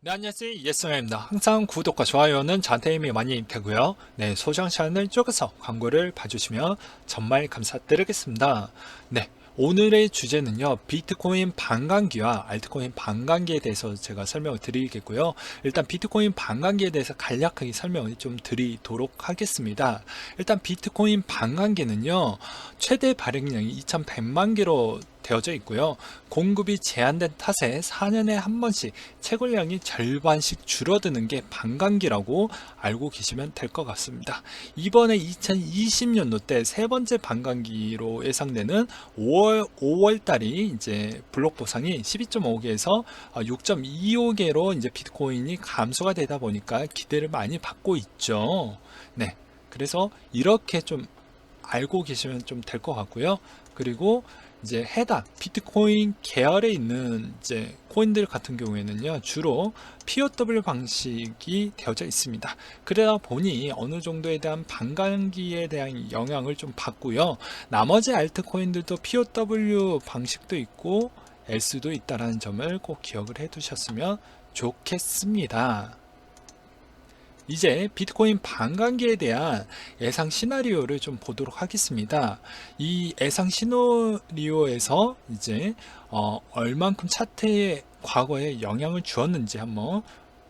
네, 안녕하세요. 예스입니다. 항상 구독과 좋아요는 저한테 힘이 많이 되고요. 네, 소정 시간을 쪼개서 광고를 봐주시면 정말 감사드리겠습니다. 네, 오늘의 주제는요, 비트코인 반감기와 알트코인 반감기에 대해서 제가 설명을 드리겠고요. 일단 비트코인 반감기에 대해서 간략하게 설명을 좀 드리도록 하겠습니다. 일단 비트코인 반감기는요, 최대 발행량이 2100만 개로 되어져 있고요. 공급이 제한된 탓에 4년에 한 번씩 채굴량이 절반씩 줄어드는 게 반감기라고 알고 계시면 될 것 같습니다. 이번에 2020년도 때 세 번째 반감기로 예상되는 5월 달이 이제 블록 보상이 12.5개에서 6.25개로 이제 비트코인이 감소가 되다 보니까 기대를 많이 받고 있죠. 네. 그래서 이렇게 좀 알고 계시면 좀 될 것 같고요. 그리고 이제 해당 비트코인 계열에 있는 이제 코인들 같은 경우에는요, 주로 POW 방식이 되어져 있습니다. 그러다 보니 어느 정도에 대한 반감기에 대한 영향을 좀 받고요. 나머지 알트코인들도 POW 방식도 있고 S도 있다는 점을 꼭 기억을 해 두셨으면 좋겠습니다. 이제 비트코인 반감기에 대한 예상 시나리오를 좀 보도록 하겠습니다. 이 예상 시나리오에서 이제 얼만큼 차트에 과거에 영향을 주었는지 한번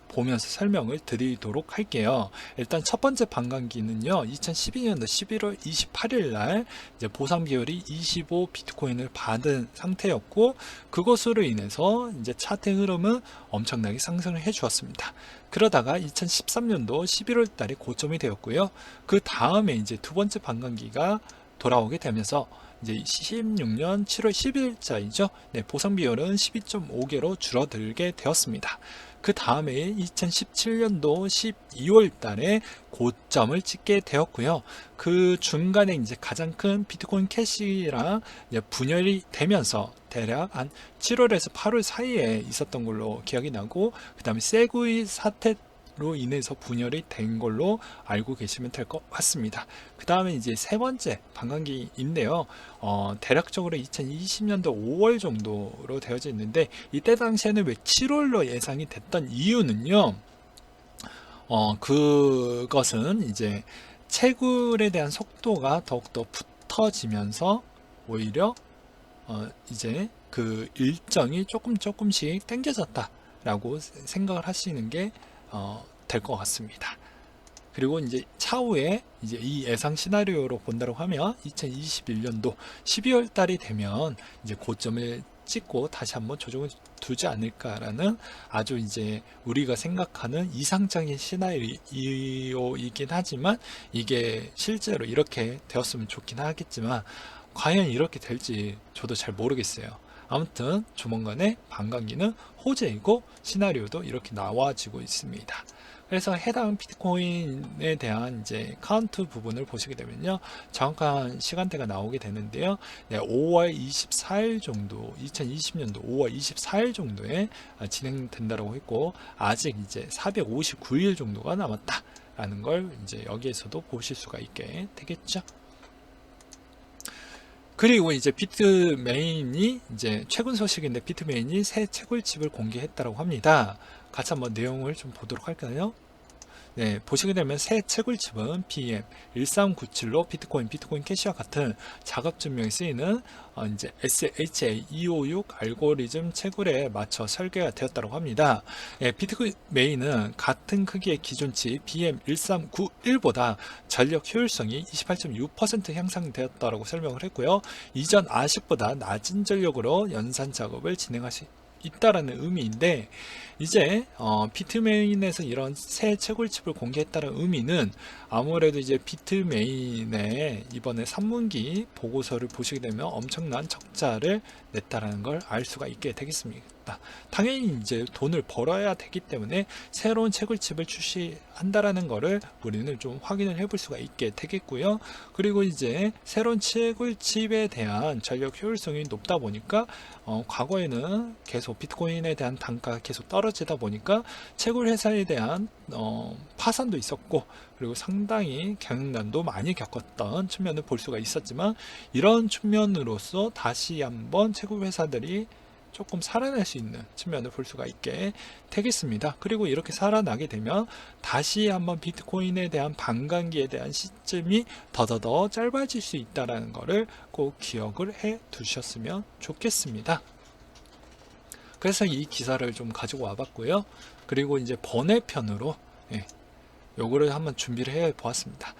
보면서 설명을 드리도록 할게요. 일단 첫 번째 반감기는요, 2012년도 11월 28일 날 이제 보상 비율이 25 비트코인을 받은 상태였고, 그것으로 인해서 이제 차트의 흐름은 엄청나게 상승을 해 주었습니다. 그러다가 2013년도 11월 달에 고점이 되었고요. 그 다음에 이제 두 번째 반감기가 돌아오게 되면서 이제 16년 7월 10일자이죠. 네, 보상 비율은 12.5개로 줄어들게 되었습니다. 그 다음에 2017년도 12월 달에 고점을 찍게 되었고요. 그 중간에 이제 가장 큰 비트코인 캐시랑 분열이 되면서 대략 한 7월에서 8월 사이에 있었던 걸로 기억이 나고, 그 다음에 세구이 사태로 인해서 분열이 된 걸로 알고 계시면 될 것 같습니다. 그 다음에 이제 세 번째 반감기인데요. 대략적으로 2020년도 5월 정도로 되어져 있는데, 이때 당시에는 왜 7월로 예상이 됐던 이유는요. 그것은 이제 채굴에 대한 속도가 더욱더 붙어지면서 오히려 이제 그 일정이 조금씩 당겨졌다라고 생각을 하시는 게 될 것 같습니다. 그리고 이제 차후에 이제 이 예상 시나리오로 본다고 하면 2021년도 12월 달이 되면 이제 고점을 찍고 다시 한번 조정을 두지 않을까라는 아주 이제 우리가 생각하는 이상적인 시나리오이긴 하지만, 이게 실제로 이렇게 되었으면 좋긴 하겠지만 과연 이렇게 될지 저도 잘 모르겠어요. 아무튼 조만간에 반감기는 호재이고 시나리오도 이렇게 나와지고 있습니다. 그래서 해당 비트코인에 대한 이제 카운트 부분을 보시게 되면요, 정확한 시간대가 나오게 되는데요. 네, 5월 24일 정도, 2020년도 5월 24일 정도에 진행된다고 했고, 아직 이제 459일 정도가 남았다라는 걸 이제 여기에서도 보실 수가 있게 되겠죠. 그리고 이제 비트메인이 이제 최근 소식인데, 비트메인이 새 채굴칩을 공개했다고 합니다. 같이 한번 내용을 좀 보도록 할까요? 네, 보시게 되면 새 채굴칩은 BM1397로 비트코인 캐시와 같은 작업 증명에 쓰이는 이제 SHA-256 알고리즘 채굴에 맞춰 설계가 되었다고 합니다. 예, 비트코인은 같은 크기의 기존칩 BM1391보다 전력 효율성이 28.6% 향상되었다고 설명을 했고요. 이전 아식보다 낮은 전력으로 연산 작업을 진행하시 있다라는 의미인데, 이제 비트메인에서 이런 새 채굴칩을 공개했다는 의미는 아무래도 이제 비트메인의 이번에 3분기 보고서를 보시게 되면 엄청난 적자를 냈다라는 걸 알 수가 있게 되겠습니다. 당연히 이제 돈을 벌어야 되기 때문에 새로운 채굴칩을 출시한다라는 거를 우리는 좀 확인을 해볼 수가 있게 되겠고요. 그리고 이제 새로운 채굴칩에 대한 전력 효율성이 높다 보니까 과거에는 계속 비트코인에 대한 단가가 계속 떨어지다 보니까 채굴 회사에 대한 파산도 있었고, 그리고 상당히 경영난도 많이 겪었던 측면을 볼 수가 있었지만, 이런 측면으로서 다시 한번 채굴 회사들이 조금 살아날 수 있는 측면을 볼 수가 있게 되겠습니다. 그리고 이렇게 살아나게 되면 다시 한번 비트코인에 대한 반감기에 대한 시점이 더더더 짧아질 수 있다는 것을 꼭 기억을 해 두셨으면 좋겠습니다. 그래서 이 기사를 좀 가지고 와봤고요. 그리고 이제 번외편으로 요거를 한번 준비를 해 보았습니다.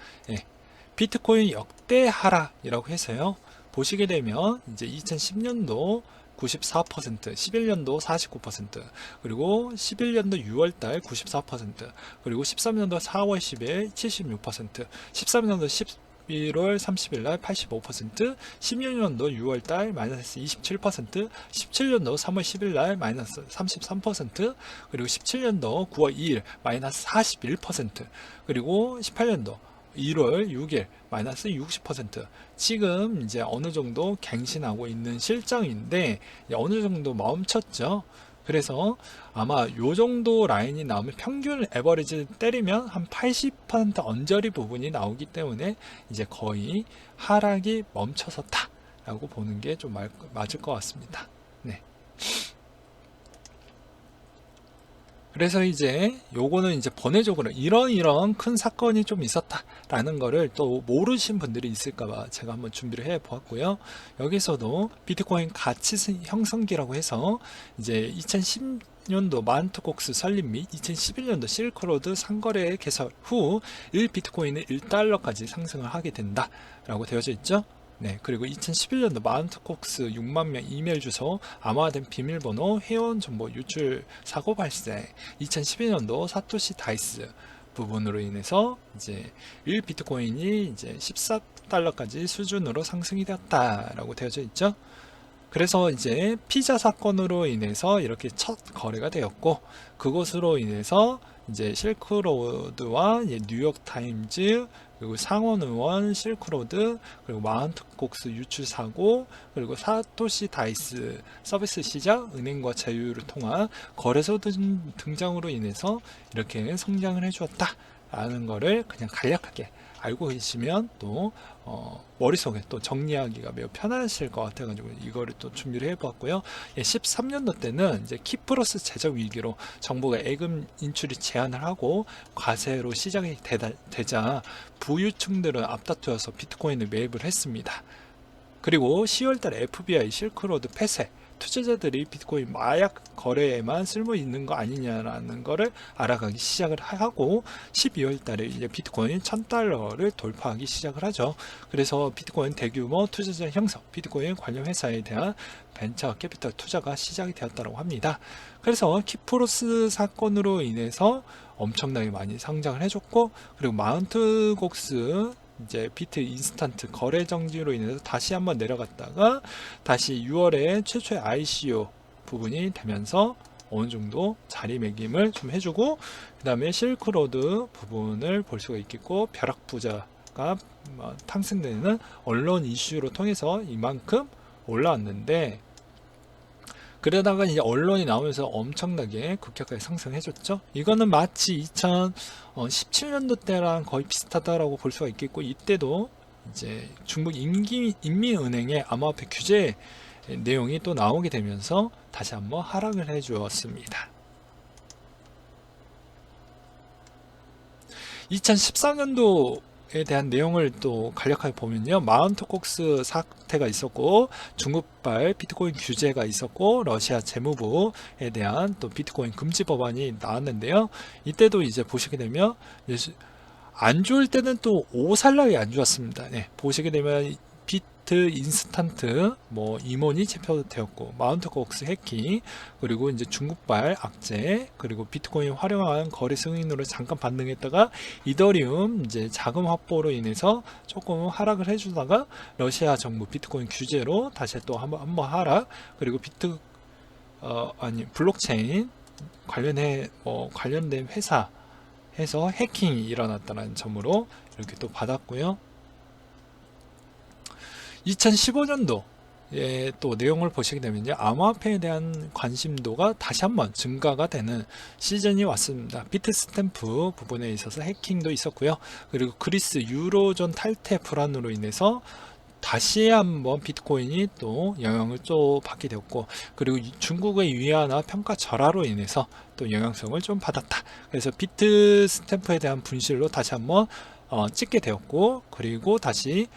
비트코인 역대 하락이라고 해서요. 보시게 되면 이제 2010년도 94%, 11년도 49%, 그리고 11년도 6월달 94%, 그리고 13년도 4월 10일 76%, 13년도 11월 30일 날 85%, 16년도 6월달 마이너스 27%, 17년도 3월 10일 날 마이너스 33%, 그리고 17년도 9월 2일 마이너스 41%, 그리고 18년도 1월 6일 마이너스 60%. 지금 이제 어느 정도 갱신하고 있는 실정인데 어느 정도 멈췄죠. 그래서 아마 요 정도 라인이 나오면 평균 에버리지 때리면 한 80% 언저리 부분이 나오기 때문에 이제 거의 하락이 멈춰섰다 라고 보는 게 좀 맞을 것 같습니다. 네. 그래서 이제 요거는 이제 번외적으로 이런 큰 사건이 좀 있었다라는 거를 또 모르신 분들이 있을까봐 제가 한번 준비를 해 보았고요. 여기서도 비트코인 가치 형성기라고 해서 이제 2010년도 마운트콕스 설립 및 2011년도 실크로드 상거래 개설 후 1비트코인은 1달러까지 상승을 하게 된다라고 되어져 있죠. 네, 그리고 2011년도 마운트콕스 6만 명 이메일 주소, 암호화된 비밀번호, 회원 정보 유출 사고 발생, 2012년도 사토시 다이스 부분으로 인해서 이제 1비트코인이 이제 14달러까지 수준으로 상승이 되었다라고 되어져 있죠. 그래서 이제 피자 사건으로 인해서 이렇게 첫 거래가 되었고, 그것으로 인해서 이제 실크로드와 뉴욕 타임즈, 그리고 상원 의원, 실크로드, 그리고 마운트콕스 유출 사고, 그리고 사토시 다이스 서비스 시작, 은행과 제휴를 통한 거래소 등장으로 인해서 이렇게 성장을 해주었다라는 거를 그냥 간략하게 알고 계시면 또 머릿속에 또 정리하기가 매우 편하실 것 같아가지고 이거를 또 준비를 해보았고요. 13년도 때는 이제 키프로스 재정 위기로 정부가 예금 인출이 제한을 하고 과세로 시작이 되자 부유층들은 앞다투어서 비트코인을 매입을 했습니다. 그리고 10월달 FBI 실크로드 폐쇄, 투자자들이 비트코인 마약 거래에만 쓸모 있는 거 아니냐라는 거를 알아가기 시작을 하고 12월 달에 이제 비트코인 1000달러를 돌파하기 시작을 하죠. 그래서 비트코인 대규모 투자자 형성, 비트코인 관련 회사에 대한 벤처 캐피털 투자가 시작이 되었다고 합니다. 그래서 키프로스 사건으로 인해서 엄청나게 많이 성장을 해줬고, 그리고 마운트콕스 이제 비트 인스턴트 거래 정지로 인해서 다시 한번 내려갔다가 다시 6월에 최초의 ICO 부분이 되면서 어느 정도 자리매김을 좀 해주고, 그 다음에 실크로드 부분을 볼 수가 있겠고, 벼락부자가 탕생되는 언론 이슈로 통해서 이만큼 올라왔는데, 그러다가 이제 언론이 나오면서 엄청나게 급격하게 상승해줬죠. 이거는 마치 2017년도 때랑 거의 비슷하다라고 볼 수가 있겠고, 이때도 이제 중국 인민은행의 암호화폐 규제 내용이 또 나오게 되면서 다시 한번 하락을 해주었습니다. 2013년도에 대한 내용을 또 간략하게 보면요, 마운트콕스 사태가 있었고, 중국발 비트코인 규제가 있었고, 러시아 재무부에 대한 또 비트코인 금지 법안이 나왔는데요. 이때도 이제 보시게 되면 안 좋을 때는 또 오살락이 안 좋았습니다. 네, 보시게 되면 비트 인스턴트 임원이 체포되었고, 마운트콕스 해킹, 그리고 이제 중국발 악재, 그리고 비트코인 활용한 거래 승인으로 잠깐 반등했다가 이더리움 이제 자금 확보로 인해서 조금 하락을 해주다가 러시아 정부 비트코인 규제로 다시 또 한번 하락, 그리고 블록체인 관련된 회사 해서 해킹이 일어났다는 점으로 이렇게 또 받았고요. 2015년도 또 내용을 보시게 되면요, 암호화폐에 대한 관심도가 다시 한번 증가가 되는 시즌이 왔습니다. 비트스탬프 부분에 있어서 해킹도 있었고요. 그리고 그리스 유로존 탈퇴 불안으로 인해서 다시 한번 비트코인이 또 영향을 또 받게 되었고, 그리고 중국의 위안화 평가 절하로 인해서 또 영향성을 좀 받았다. 그래서 비트 스탬프에 대한 분실로 다시 한번 찍게 되었고, 그리고 다시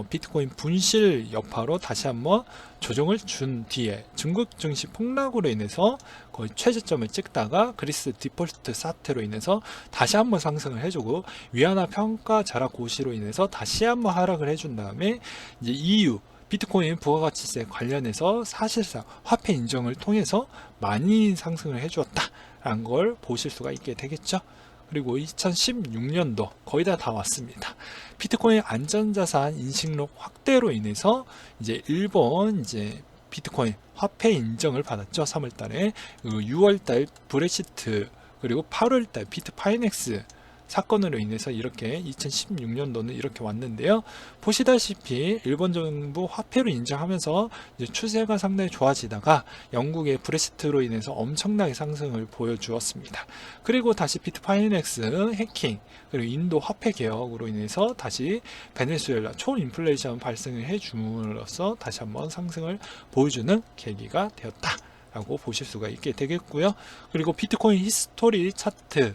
비트코인 분실 여파로 다시 한번 조정을 준 뒤에 중국 증시 폭락으로 인해서 거의 최저점을 찍다가 그리스 디폴트 사태로 인해서 다시 한번 상승을 해주고, 위안화 평가 절하 고시로 인해서 다시 한번 하락을 해준 다음에 이제 EU 비트코인 부가가치세 관련해서 사실상 화폐 인정을 통해서 많이 상승을 해주었다라는 걸 보실 수가 있게 되겠죠. 그리고 2016년도 거의 다 왔습니다. 비트코인 안전자산 인식록 확대로 인해서 이제 일본 이제 비트코인 화폐 인정을 받았죠. 3월달에 6월달 브렉시트, 그리고 8월달 비트파이넥스 사건으로 인해서 이렇게 2016년도는 이렇게 왔는데요. 보시다시피 일본 정부 화폐로 인정하면서 이제 추세가 상당히 좋아지다가 영국의 브렉시트로 인해서 엄청나게 상승을 보여주었습니다. 그리고 다시 비트파이넥스 해킹, 그리고 인도 화폐 개혁으로 인해서 다시 베네수엘라 초인플레이션 발생을 해줌으로써 다시 한번 상승을 보여주는 계기가 되었다 라고 보실 수가 있게 되겠고요. 그리고 비트코인 히스토리 차트,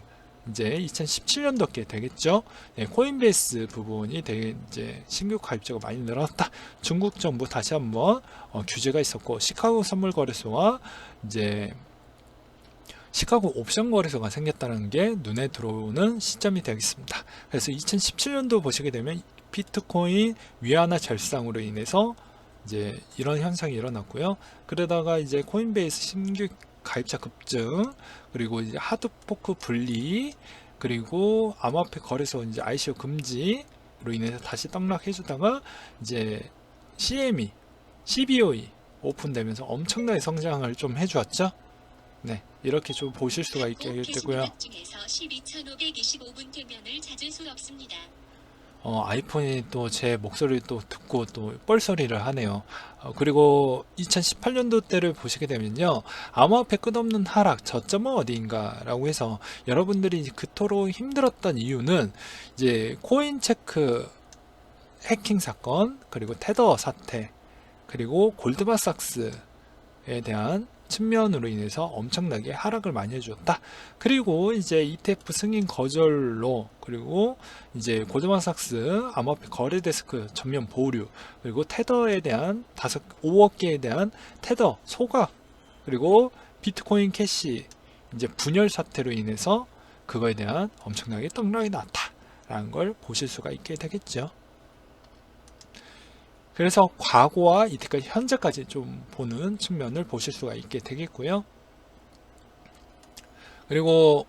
이제 2017년도께 되겠죠. 네, 코인베이스 부분이 되게 이제 신규 가입자가 많이 늘어났다. 중국 정부 다시 한번 규제가 있었고, 시카고 선물 거래소와 이제 시카고 옵션 거래소가 생겼다는 게 눈에 들어오는 시점이 되겠습니다. 그래서 2017년도 보시게 되면 비트코인 위안화 절상으로 인해서 이제 이런 현상이 일어났고요. 그러다가 이제 코인베이스 신규 가입자 급증, 그리고 이제 하드포크 분리, 그리고 암호화폐 거래소 이제 ICO 금지로 인해서 다시 떡락해주다가 이제 CME, CBOE 오픈되면서 엄청나게 성장을 좀 해주었죠. 네, 이렇게 좀 보실 수가 있게 되고요. 아이폰이 또 제 목소리를 또 듣고 또 뻘소리를 하네요. 그리고 2018년도 때를 보시게 되면요, 암호화폐 끝없는 하락 저점은 어디인가 라고 해서 여러분들이 그토록 힘들었던 이유는 이제 코인체크 해킹 사건, 그리고 테더 사태, 그리고 골드만삭스에 대한 측면으로 인해서 엄청나게 하락을 많이 해주었다. 그리고 이제 ETF 승인 거절로, 그리고 이제 골드만삭스 암호화폐 거래 데스크 전면 보류, 그리고 테더에 대한 5억 개에 대한 테더 소각, 그리고 비트코인 캐시 이제 분열 사태로 인해서 그거에 대한 엄청나게 떡락이 났다라는 걸 보실 수가 있게 되겠죠. 그래서 과거와 이때까지 현재까지 좀 보는 측면을 보실 수가 있게 되겠고요. 그리고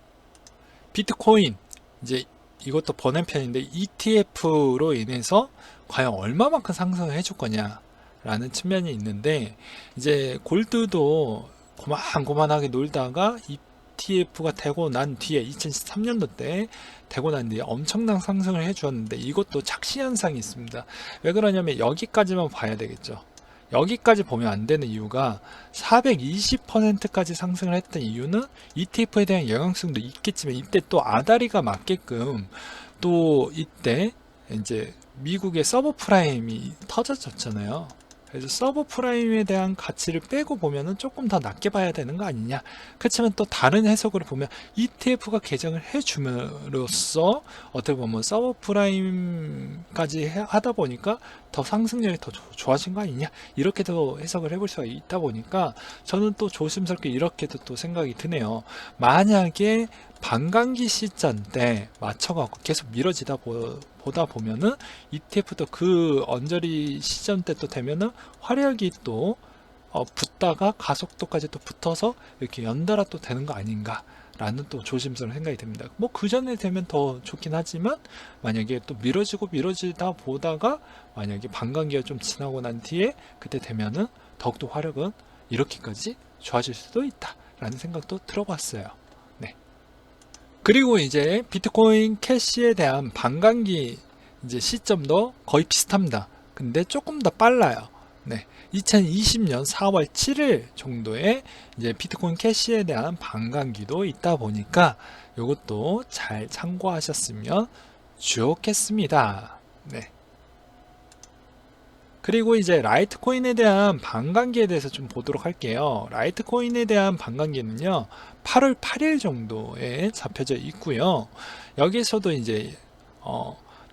비트코인 이제 이것도 번외편인데 ETF로 인해서 과연 얼마만큼 상승을 해줄 거냐 라는 측면이 있는데, 이제 골드도 고만고만하게 놀다가 ETF가 되고 난 뒤에 2013년도 때 되고 난 뒤에 엄청난 상승을 해주었는데, 이것도 착시 현상이 있습니다. 왜 그러냐면 여기까지만 봐야 되겠죠. 여기까지 보면 안 되는 이유가 420%까지 상승을 했던 이유는 ETF에 대한 영향성도 있겠지만, 이때 또 아다리가 맞게끔 또 이때 이제 미국의 서브프라임이 터졌잖아요. 그래서 서브프라임에 대한 가치를 빼고 보면은 조금 더 낮게 봐야 되는 거 아니냐. 그렇지만 또 다른 해석으로 보면 ETF가 개정을 해줌으로써 어떻게 보면 서브프라임까지 하다 보니까 더 상승률이 더 좋아진 거 아니냐, 이렇게도 해석을 해볼 수가 있다 보니까 저는 또 조심스럽게 이렇게도 또 생각이 드네요. 만약에 반감기 시점 때 맞춰갖고 계속 미뤄지다 보다 보면은 ETF도 그 언저리 시점 때 또 되면은 화력이 또 붙다가 가속도까지 또 붙어서 이렇게 연달아 또 되는 거 아닌가 라는 또 조심스러운 생각이 듭니다. 뭐 그 전에 되면 더 좋긴 하지만, 만약에 또 미뤄지다 보다가 만약에 반감기가 좀 지나고 난 뒤에 그때 되면은 더욱더 화력은 이렇게까지 좋아질 수도 있다 라는 생각도 들어봤어요. 네. 그리고 이제 비트코인 캐시에 대한 반감기 이제 시점도 거의 비슷합니다. 근데 조금 더 빨라요. 네. 2020년 4월 7일 정도에 이제 비트코인 캐시에 대한 반감기도 있다 보니까 이것도 잘 참고하셨으면 좋겠습니다. 네. 그리고 이제 라이트코인에 대한 반감기에 대해서 좀 보도록 할게요. 라이트코인에 대한 반감기는요, 8월 8일 정도에 잡혀져 있고요. 여기서도 이제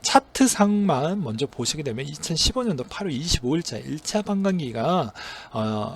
차트상만 먼저 보시게 되면 2015년도 8월 25일자 1차 반감기가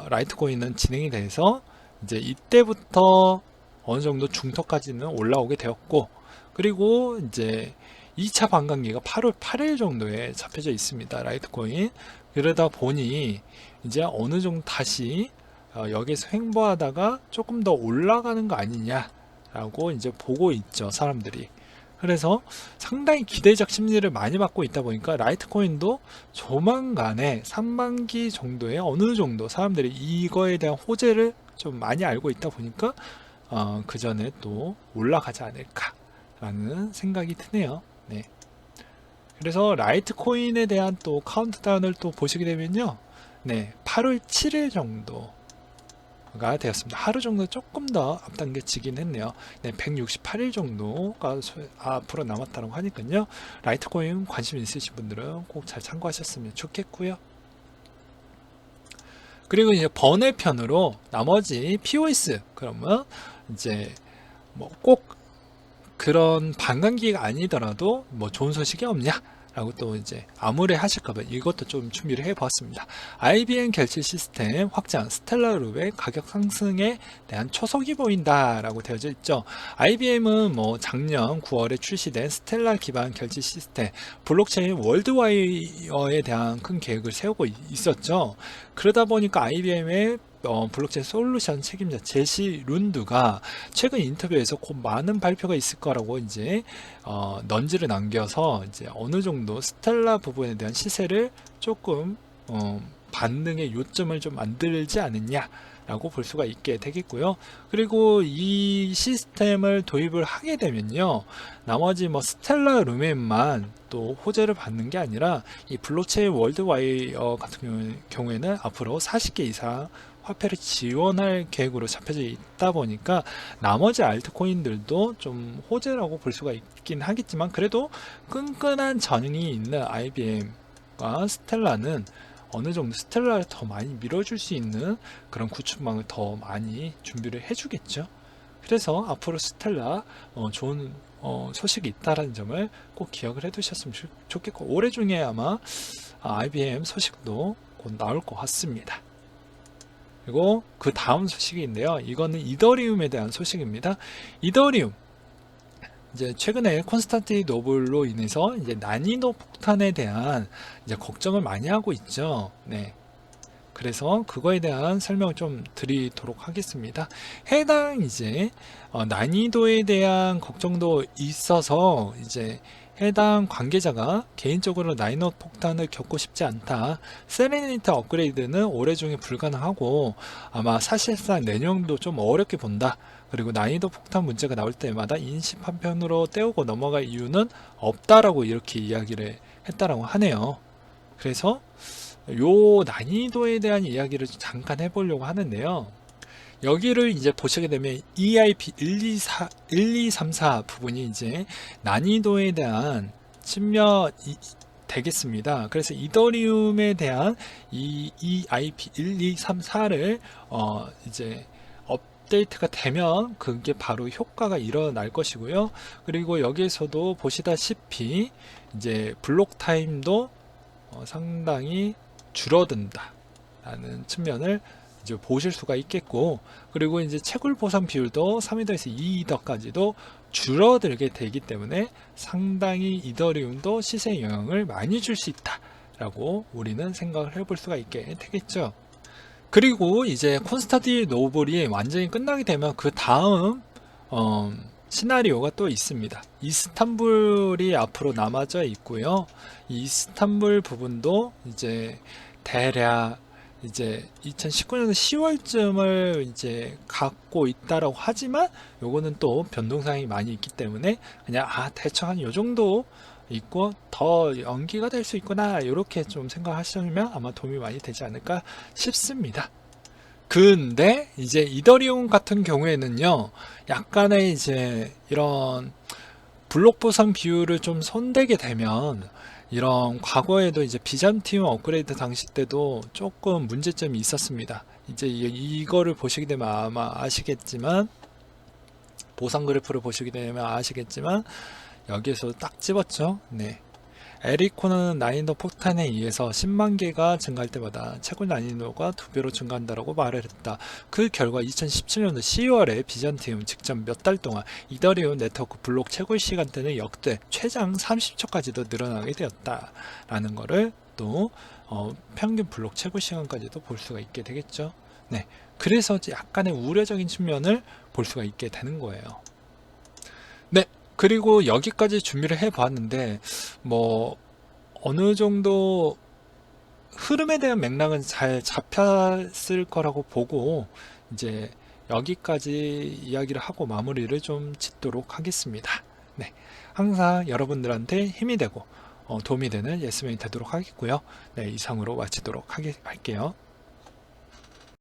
라이트코인은 진행이 돼서 이제 이때부터 어느 정도 중턱까지는 올라오게 되었고, 그리고 이제 2차 반감기가 8월 8일 정도에 잡혀져 있습니다. 라이트코인. 그러다 보니 이제 어느 정도 다시 여기서 횡보하다가 조금 더 올라가는 거 아니냐라고 이제 보고 있죠, 사람들이. 그래서 상당히 기대적 심리를 많이 받고 있다 보니까 라이트코인도 조만간에 상반기 정도에 어느 정도 사람들이 이거에 대한 호재를 좀 많이 알고 있다 보니까 그 전에 또 올라가지 않을까라는 생각이 드네요. 네. 그래서 라이트코인에 대한 또 카운트다운을 또 보시게 되면요, 네, 8월 7일 정도가 되었습니다. 하루 정도 조금 더 앞당겨지긴 했네요. 네, 168일 정도가 앞으로 남았다고 하니까요, 라이트코인 관심 있으신 분들은 꼭 잘 참고하셨으면 좋겠고요. 그리고 이제 번외편으로 나머지 POS, 그러면 이제 뭐 꼭 그런 반감기가 아니더라도 뭐 좋은 소식이 없냐 라고 또 이제 암울해 하실까봐 이것도 좀 준비를 해 보았습니다. IBM 결제 시스템 확장, 스텔라룹의 가격 상승에 대한 초석이 보인다 라고 되어져 있죠. IBM은 뭐 작년 9월에 출시된 스텔라 기반 결제 시스템 블록체인 월드와이어에 대한 큰 계획을 세우고 있었죠. 그러다 보니까 IBM의 블록체인 솔루션 책임자 제시 룬드가 최근 인터뷰에서 곧 많은 발표가 있을 거라고 이제 넌지를 남겨서 이제 어느 정도 스텔라 부분에 대한 시세를 조금 반등의 요점을 좀 만들지 않느냐 라고 볼 수가 있게 되겠고요. 그리고 이 시스템을 도입을 하게 되면요, 나머지 뭐 스텔라 룸에만 또 호재를 받는 게 아니라 이 블록체인 월드와이어 같은 경우에는 앞으로 40개 이상 화폐를 지원할 계획으로 잡혀져 있다 보니까 나머지 알트코인들도 좀 호재라고 볼 수가 있긴 하겠지만, 그래도 끈끈한 전형이 있는 IBM과 스텔라는 어느 정도 스텔라를 더 많이 밀어줄 수 있는 그런 구축망을 더 많이 준비를 해주겠죠. 그래서 앞으로 스텔라 좋은 소식이 있다는 점을 꼭 기억을 해두셨으면 좋겠고, 올해 중에 아마 IBM 소식도 곧 나올 것 같습니다. 그리고 그 다음 소식인데요, 이거는 이더리움에 대한 소식입니다. 이더리움, 이제 최근에 콘스탄티노블로 인해서 이제 난이도 폭탄에 대한 이제 걱정을 많이 하고 있죠. 네. 그래서 그거에 대한 설명을 좀 드리도록 하겠습니다. 해당 이제 난이도에 대한 걱정도 있어서 이제 해당 관계자가 개인적으로 난이도 폭탄을 겪고 싶지 않다. 세레니티 업그레이드는 올해 중에 불가능하고 아마 사실상 내년도 좀 어렵게 본다. 그리고 난이도 폭탄 문제가 나올 때마다 인식판편으로 떼우고 넘어갈 이유는 없다라고 이렇게 이야기를 했다라고 하네요. 그래서 요 난이도에 대한 이야기를 잠깐 해보려고 하는데요. 여기를 이제 보시게 되면 EIP 1234 부분이 이제 난이도에 대한 측면이 되겠습니다. 그래서 이더리움에 대한 이 EIP 1234를 이제 업데이트가 되면 그게 바로 효과가 일어날 것이고요. 그리고 여기에서도 보시다시피 이제 블록 타임도 상당히 줄어든다 라는 측면을 이제 보실 수가 있겠고, 그리고 이제 채굴 보상 비율도 3이더에서 2이더까지도 줄어들게 되기 때문에 상당히 이더리움도 시세에 영향을 많이 줄 수 있다 라고 우리는 생각을 해볼 수가 있게 되겠죠. 그리고 이제 콘스탄티노블이 완전히 끝나게 되면 그 다음 시나리오가 또 있습니다. 이스탄불이 앞으로 남아져 있고요. 이 이스탄불 부분도 이제 대략 이제 2019년 10월쯤을 이제 갖고 있다라고 하지만 요거는 또 변동사항이 많이 있기 때문에 그냥 대충 한 요 정도 있고 더 연기가 될 수 있구나 이렇게 좀 생각하시면 아마 도움이 많이 되지 않을까 싶습니다. 근데 이제 이더리움 같은 경우에는요, 약간의 이제 이런 블록 보상 비율을 좀 손대게 되면 이런 과거에도 이제 비잔티움 업그레이드 당시 때도 조금 문제점이 있었습니다. 이제 이거를 보시게 되면 아마 아시겠지만, 보상 그래프를 보시게 되면 아시겠지만, 여기에서 딱 집었죠. 네. 에리코는 난이도 폭탄에 의해서 10만 개가 증가할 때마다 채굴 난이도가 2배로 증가한다고 말을 했다. 그 결과 2017년도 10월에 비잔티움 직접 몇 달 동안 이더리움 네트워크 블록 채굴 시간대는 역대 최장 30초까지도 늘어나게 되었다. 라는 거를 또 평균 블록 채굴 시간까지도 볼 수가 있게 되겠죠. 네. 그래서 약간의 우려적인 측면을 볼 수가 있게 되는 거예요. 네. 그리고 여기까지 준비를 해 봤는데 뭐 어느 정도 흐름에 대한 맥락은 잘 잡혔을 거라고 보고 이제 여기까지 이야기를 하고 마무리를 좀 짓도록 하겠습니다. 네. 항상 여러분들한테 힘이 되고 도움이 되는 예스맨이 되도록 하겠고요. 네, 이상으로 마치도록 할게요.